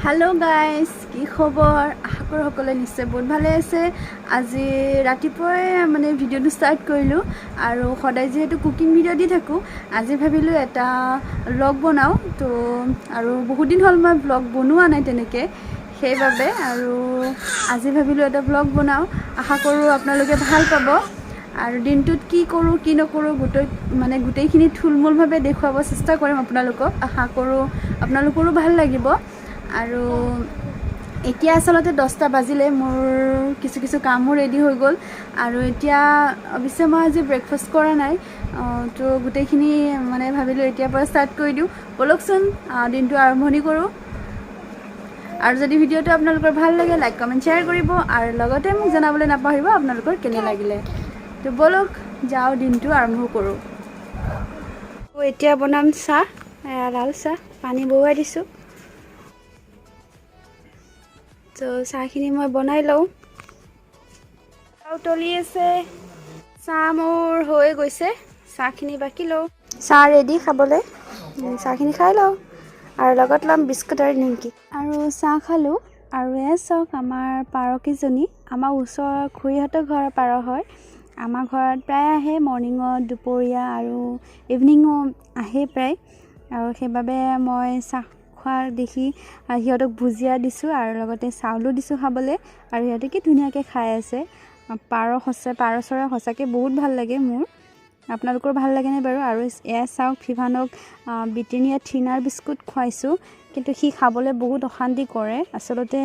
Hello guys কি খবৰ আশা কৰো সকলোৱে নিশ্চয় বহুত ভালে আছে আজি ৰাতিপুৱাই মানে ভিডিঅ'টো ষ্টাৰ্ট কৰিলো আৰু সদায় যেহেতু কুকিং ভিডিঅ' দি থাকো আজি ভাবিলো এটা ব্লগ বনাও তো আৰু বহুত দিন হ'ল মই ব্লগ বনোৱা নাই তেনেকে সেইবাবে আৰু আজি ভাবিলো এটা ব্লগ বনাও আশা কৰো আপোনালোকে ভাল পাব আৰু দিনটোত কি কৰো কি নকৰো গোটেইখিনি থুলমূলভাৱে দেখুৱাব চেষ্টা কৰিম আপোনালোকক আশা কৰো আপোনালোকৰো ভাল লাগিব আৰু এতিয়া আসলতে 10টা বাজিলে মোৰ কিছু কামো ৰেডি হৈ গ'ল আৰু এতিয়া অৱশ্যে মই আজি ব্ৰেকফাষ্ট কৰা নাই তো গোটেইখিনি মানে ভাবিলো এতিয়াৰ পৰা ষ্টাৰ্ট কৰি দিওঁ বলকচোন দিনটো আৰম্ভণি কৰোঁ আৰু যদি ভিডিঅ'টো আপোনালোকৰ ভাল লাগে লাইক কমেণ্ট শ্বেয়াৰ কৰিব আৰু লগতে মোক জনাবলৈ নাপাহৰিব আপোনালোকৰ কেনে লাগিলে তো বলক যাওঁ দিনটো আৰম্ভ কৰোঁ এতিয়া বনাম চাহ লাল চাহ পানী বহুৱাই দিছোঁ তো চাহখিনি মই বনাই লওঁ উতলি আছে চাহ মোৰ হৈ গৈছে চাহখিনি বাকি লওঁ চাহ ৰেডি খাবলৈ চাহখিনি খাই লওঁ আৰু লগত ল'ম বিস্কুট আৰু নিমকি আৰু চাহ খালোঁ আৰু চাওক আমাৰ পাৰকেইজনী আমাৰ ওচৰৰ খুৰীহঁতৰ ঘৰৰ পাৰ হয় আমাৰ ঘৰত প্ৰায় আহে মৰ্ণিঙত দুপৰীয়া আৰু ইভিনিঙো আহে প্ৰায় আৰু সেইবাবে মই চাহ খোৱা দেখি সিহঁতক ভুজিয়া দিছোঁ আৰু লগতে চাউলো দিছোঁ খাবলৈ আৰু সিহঁতে কি ধুনীয়াকৈ খাই আছে পাৰ চৰাই সঁচাকৈ বহুত ভাল লাগে মোৰ আপোনালোকৰ ভাল লাগেনে বাৰু আৰু এয়া চাওক ফিভানক ব্ৰিটেনিয়া থিনাৰ বিস্কুট খুৱাইছোঁ কিন্তু সি খাবলৈ বহুত অশান্তি কৰে আচলতে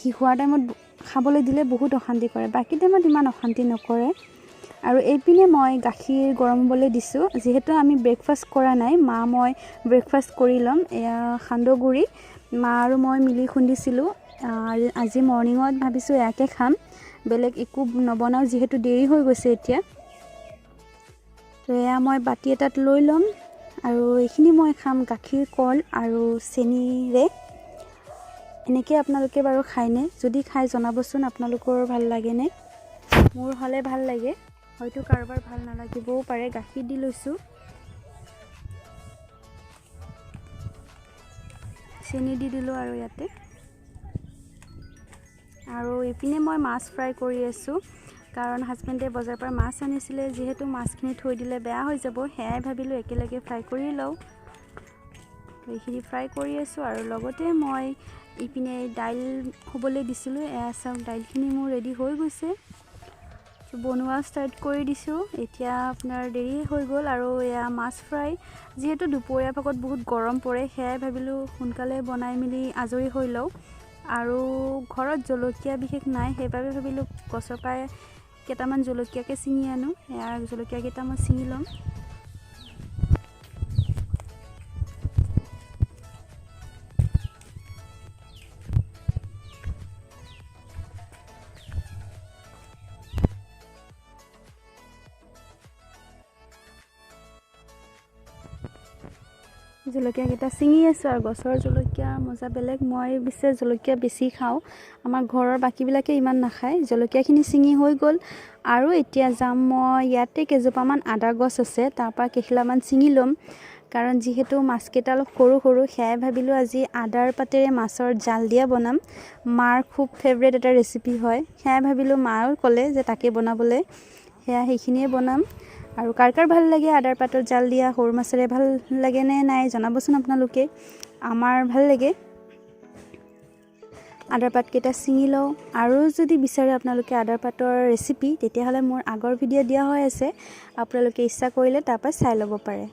সি খোৱাৰ টাইমত খাবলৈ দিলে বহুত অশান্তি কৰে বাকী টাইমত ইমান অশান্তি নকৰে আৰু এইপিনে মই গাখীৰ গৰম হ'বলৈ দিছোঁ যিহেতু আমি ব্ৰেকফাষ্ট কৰা নাই মই ব্ৰেকফাষ্ট কৰি ল'ম এয়া সান্দহগুড়ি মা আৰু মই মিলি খুন্দিছিলোঁ আজি মৰ্ণিঙত ভাবিছোঁ এয়াকে খাম বেলেগ একো নবনাওঁ যিহেতু দেৰি হৈ গৈছে এতিয়া তো এয়া মই বাতি এটাত লৈ ল'ম আৰু এইখিনি মই খাম গাখীৰ কল আৰু চেনিৰে এনেকৈ আপোনালোকে বাৰু খায়নে যদি খাই জনাবচোন আপোনালোকৰ ভাল লাগেনে মোৰ হ'লে ভাল লাগে হয়তো কাৰোবাৰ ভাল নালাগিবও পাৰে গাখীৰ দি লৈছোঁ চেনি দি দিলোঁ আৰু ইয়াতে আৰু এইপিনে মই মাছ ফ্ৰাই কৰি আছোঁ কাৰণ হাজবেণ্ডে বজাৰৰ পৰা মাছ আনিছিলে যিহেতু মাছখিনি থৈ দিলে বেয়া হৈ যাব সেয়াই ভাবিলোঁ একেলগে ফ্ৰাই কৰি লওঁ এইখিনি ফ্ৰাই কৰি আছোঁ আৰু লগতে মই ইপিনে দাইল হ'বলৈ দিছিলোঁ এয়া চাওক দাইলখিনি মোৰ ৰেডি হৈ গৈছে বনোৱা ষ্টাৰ্ট কৰি দিছোঁ এতিয়া আপোনাৰ দেৰি হৈ গ'ল আৰু এয়া মাছ ফ্ৰাই যিহেতু দুপৰীয়া ভাগত বহুত গৰম পৰে সেয়াই ভাবিলোঁ সোনকালে বনাই মেলি আজৰি হৈ লওঁ আৰু ঘৰত জলকীয়া বিশেষ নাই সেইবাবে ভাবিলোঁ গছৰ পৰাই কেইটামান জলকীয়াকে ছিঙি আনো এয়া জলকীয়া কেইটা মই ছিঙি ল'ম জলকীয়াকেইটা ছিঙি আছোঁ আৰু গছৰ জলকীয়া মজা বেলেগ মই পিছে জলকীয়া বেছি খাওঁ আমাৰ ঘৰৰ বাকীবিলাকে ইমান নাখায় জলকীয়াখিনি ছিঙি হৈ গ'ল আৰু এতিয়া যাম মই ইয়াতে কেইজোপামান আদা গছ আছে তাৰপৰা কেইখিলামান ছিঙি ল'ম কাৰণ যিহেতু মাছকেইটা অলপ সৰু সৰু সেয়াই ভাবিলোঁ আজি আদাৰ পাতেৰে মাছৰ জাল দিয়া বনাম মাৰ খুব ফেভৰেট এটা ৰেচিপি হয় সেয়াই ভাবিলোঁ মায়েও ক'লে যে তাকে বনাবলৈ সেইখিনিয়ে বনাম আৰু কাৰ ভাল লাগে আদাৰ পাতত জাল দিয়া সৰু মাছেৰে ভাল লাগে নে নাই জনাবচোন আপোনালোকে আমাৰ ভাল লাগে আদাৰ পাতকেইটা ছিঙি লওঁ আৰু যদি বিচাৰে আপোনালোকে আদাৰ পাতৰ ৰেচিপি তেতিয়াহ'লে মোৰ আগৰ ভিডিঅ' দিয়া হৈ আছে আপোনালোকে ইচ্ছা কৰিলে তাৰ পৰা চাই ল'ব পাৰে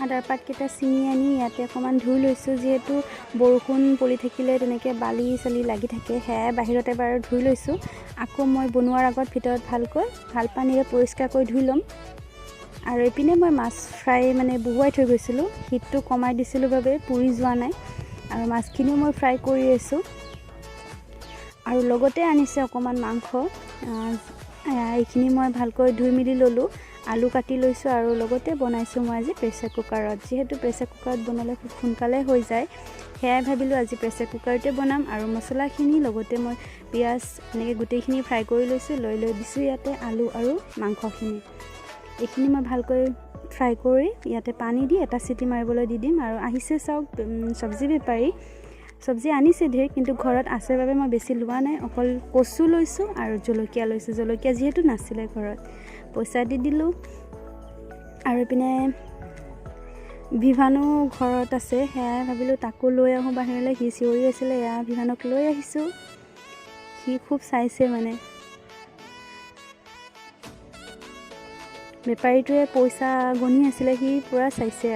আদাৰ পাতকেইটা ছিঙি আনি ইয়াতে অকণমান ধুই লৈছোঁ যিহেতু বৰষুণ পৰি থাকিলে তেনেকৈ বালি চালি লাগি থাকে সেয়াই বাহিৰতে বাৰু ধুই লৈছোঁ আকৌ মই বনোৱাৰ আগত ভিতৰত ভাল পানীৰে পৰিষ্কাৰকৈ ধুই ল'ম আৰু এইপিনে মই মাছ ফ্ৰাই মানে বহুৱাই থৈ গৈছিলোঁ হিটটো কমাই দিছিলোঁ বাবে পুৰি যোৱা নাই আৰু মাছখিনিও মই ফ্ৰাই কৰি আছোঁ আৰু লগতে আনিছে অকণমান মাংস এইখিনি মই ভালকৈ ধুই মেলি ল'লোঁ। আলু কাটি লৈছোঁ আৰু লগতে বনাইছোঁ মই আজি প্ৰেছাৰ কুকাৰত। যিহেতু প্ৰেছাৰ কুকাৰত বনালে খুব সোনকালে হৈ যায়, সেয়াই ভাবিলোঁ আজি প্ৰেছাৰ কুকাৰতে বনাম। আৰু মছলাখিনি লগতে মই পিঁয়াজ এনেকৈ গোটেইখিনি ফ্ৰাই কৰি লৈছোঁ। লৈ দিছোঁ ইয়াতে আলু আৰু মাংসখিনি। এইখিনি মই ভালকৈ ফ্ৰাই কৰি ইয়াতে পানী দি এটা চিটি মাৰিবলৈ দি দিম। আৰু আহিছে চাওক চব্জি বেপাৰী, চব্জি আনিছে ধেৰ, কিন্তু ঘৰত আছে বাবে মই বেছি লোৱা নাই। অকল কচু লৈছোঁ আৰু জলকীয়া লৈছোঁ। জলকীয়া যিহেতু নাছিলে ঘৰত, পইচা দি দিলোঁ। আৰু ইপিনে ভিভানো ঘৰত আছে, সেয়াই ভাবিলোঁ তাকো লৈ আহোঁ বাহিৰলৈ। সি চিঞৰি আছিলে, এয়া ভিভানক লৈ আহিছোঁ। সি খুব চাইছে মানে। বেপাৰীটোৱে পইচা গণি আছিলে, সি পূৰা চাইছে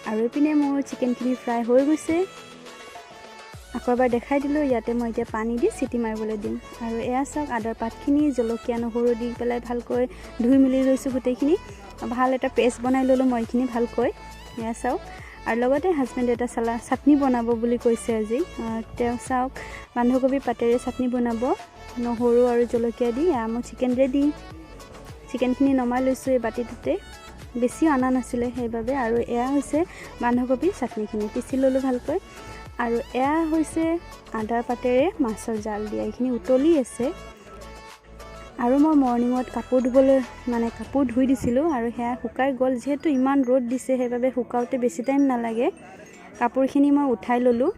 আৰু ইপিনে মোৰ চিকেনখিনি ফ্ৰাই হৈ গৈছে। আকৌ এবাৰ দেখাই দিলোঁ। ইয়াতে মই এতিয়া পানী দি চিটি মাৰিবলৈ দিম। আৰু এয়া চাওক আদাৰ পাতখিনি, জলকীয়া নহৰু দি পেলাই ভালকৈ ধুই মেলি লৈছোঁ গোটেইখিনি। ভাল এটা পেষ্ট বনাই ল'লোঁ মই এইখিনি ভালকৈ। এয়া চাওক। আৰু লগতে হাজবেণ্ডে এটা চাটনি বনাব বুলি কৈছে আজি। তেওঁ চাওক বন্ধাকবি পাতেৰে চাটনি বনাব, নহৰু আৰু জলকীয়া দি। এয়া মই চিকেন ৰেডি। চিকেনখিনি নমাই লৈছোঁ এই বাতিটোতে, বেছি অনা নাছিলে সেইবাবে। আৰু এয়া হৈছে বন্ধাকবিৰ চাটনিখিনি, পিচি ল'লোঁ ভালকৈ। আৰু এয়া হৈছে আদাৰ পাতেৰে মাছৰ জাল দিয়া। এইখিনি উতলি আছে। আৰু মই মৰ্ণিঙত কাপোৰ ধুই দিছিলোঁ আৰু সেয়া শুকাই গ'ল। যিহেতু ইমান ৰ'দ দিছে সেইবাবে শুকাওঁতে বেছি টাইম নালাগে। কাপোৰখিনি মই উঠাই ল'লোঁ।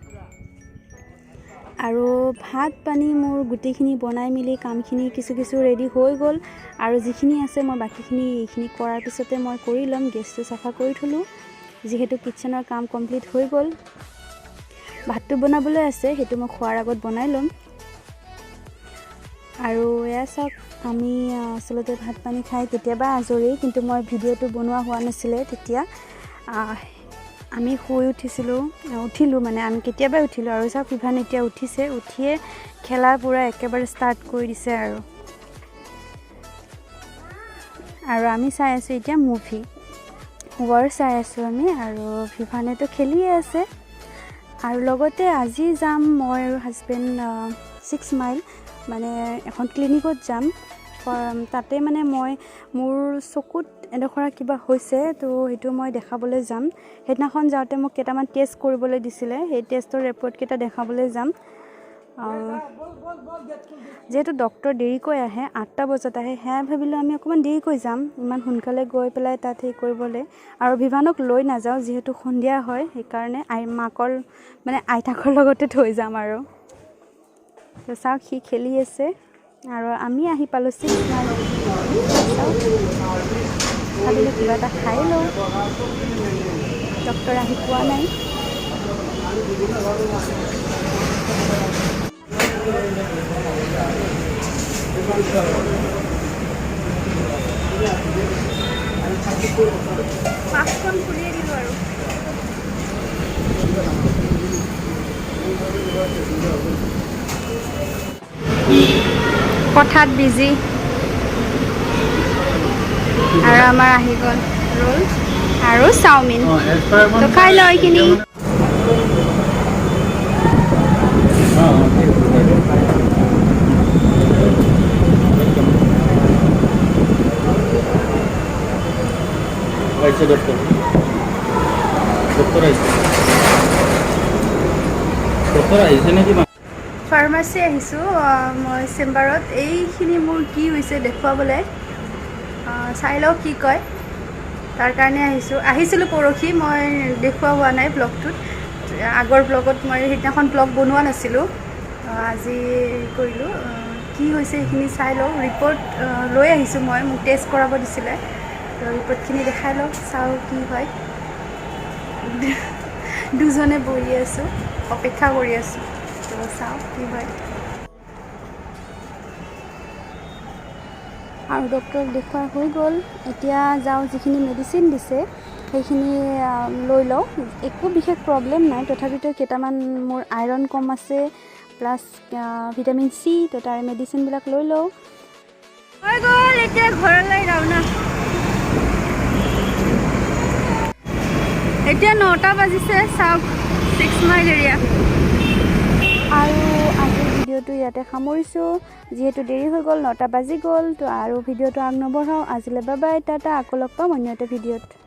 আৰু ভাত পানী মোৰ গোটেইখিনি বনাই মেলি কামখিনি কিছু ৰেডি হৈ গ'ল। আৰু যিখিনি আছে মই বাকীখিনি এইখিনি কৰাৰ পিছতে মই কৰি ল'ম। গেছটো চাফা কৰি থ'লোঁ, যিহেতু কিটচেনৰ কাম কমপ্লিট হৈ গ'ল। ভাতটো বনাবলৈ আছে, সেইটো মই খোৱাৰ আগত বনাই ল'ম। আৰু এয়া চাওক আমি আচলতে ভাত পানী খাই কেতিয়াবা আজৰি, কিন্তু মই ভিডিঅ'টো বনোৱা হোৱা নাছিলে তেতিয়া। আমি শুই উঠিলোঁ মানে আমি কেতিয়াবাই উঠিলোঁ। আৰু চাওক ভিভান এতিয়া উঠিছে, উঠিয়ে খেলা পূৰা একেবাৰে ষ্টাৰ্ট কৰি দিছে। আৰু আমি চাই আছোঁ এতিয়া মুভি, ৱাৰ চাই আছোঁ আমি। আৰু ভিভানেতো খেলিয়ে আছে। আৰু লগতে আজি যাম মই আৰু হাজবেণ্ড 6 মাইল মানে এখন ক্লিনিকত যাম। তাতে মানে মোৰ চকুত এডোখৰা কিবা হৈছে, তো সেইটো মই দেখাবলৈ যাম। সেইদিনাখন যাওঁতে মোক কেইটামান টেষ্ট কৰিবলৈ দিছিলে, সেই টেষ্টৰ ৰিপৰ্টকেইটা দেখাবলৈ যাম। যিহেতু ডক্টৰ দেৰিকৈ আহে, 8টা বজাত আহে, সেয়া ভাবিলোঁ আমি অকণমান দেৰিকৈ যাম, ইমান সোনকালে গৈ পেলাই তাত হেৰি কৰিবলৈ। আৰু ভিভানক লৈ নাযাওঁ, যিহেতু সন্ধিয়া হয়, সেইকাৰণে আইতাকৰ লগতে থৈ যাম। আৰু তো চাওক সি খেলি আছে। আৰু আমি আহি পালোঁ 6 মাইল। ভাবিলোঁ কিবা এটা খাই লওঁ, ডক্টৰ আহি পোৱা নাই। পাঁচখন খুলিয়ে দিলোঁ আৰু কথাত বিজি। আৰু আমাৰ আহি গ'ল ৰোল আৰু চাওমিন। তো খাই লওঁ এইখিনি। ফাৰ্মাচী আহিছোঁ মই চেম্বাৰত। এইখিনি মোৰ কি হৈছে দেখুৱাবলৈ, চাই লওঁ কি কয়, তাৰ কাৰণে আহিছিলোঁ পৰহি। মই দেখুওৱা হোৱা নাই ব্লগটোত, আগৰ ব্লগত মই সেইদিনাখন ব্লগ বনোৱা নাছিলোঁ। আজি কৰিলোঁ। কি হৈছে সেইখিনি চাই লওঁ। ৰিপৰ্ট লৈ আহিছোঁ মই, মোক টেষ্ট কৰাব দিছিলে। তো ৰিপৰ্টখিনি দেখাই লওঁ, চাওঁ কি হয়। দুজনে বহি আছোঁ, অপেক্ষা কৰি আছোঁ। তো চাওঁ কি হয়। আৰু ডক্টৰক দেখুওৱা হৈ গ'ল। এতিয়া যাওঁ, যিখিনি মেডিচিন দিছে সেইখিনি লৈ লওঁ। একো বিশেষ প্ৰব্লেম নাই, তথাপিতো কেইটামান মোৰ আইৰণ কম আছে, প্লাছ ভিটামিন চি, তো তাৰে মেডিচিনবিলাক লৈ লওঁ। হৈ গ'ল, এতিয়া ঘৰলৈ ৰাওনা। এতিয়া 9টা বাজিছে, চাওক 6 মাইল এৰিয়া। আৰু আজিৰ ভিডিঅ'টো ভিডিঅ'টো ইয়াতে সামৰিছোঁ যিহেতু দেৰি হৈ গ'ল 9টা বাজি গ'ল তো আৰু ভিডিঅ'টো আগ নবঢ়াওঁ আজিলৈ বাই বাই টাটা আকৌ লগ পাম অন্য এটা ভিডিঅ'ত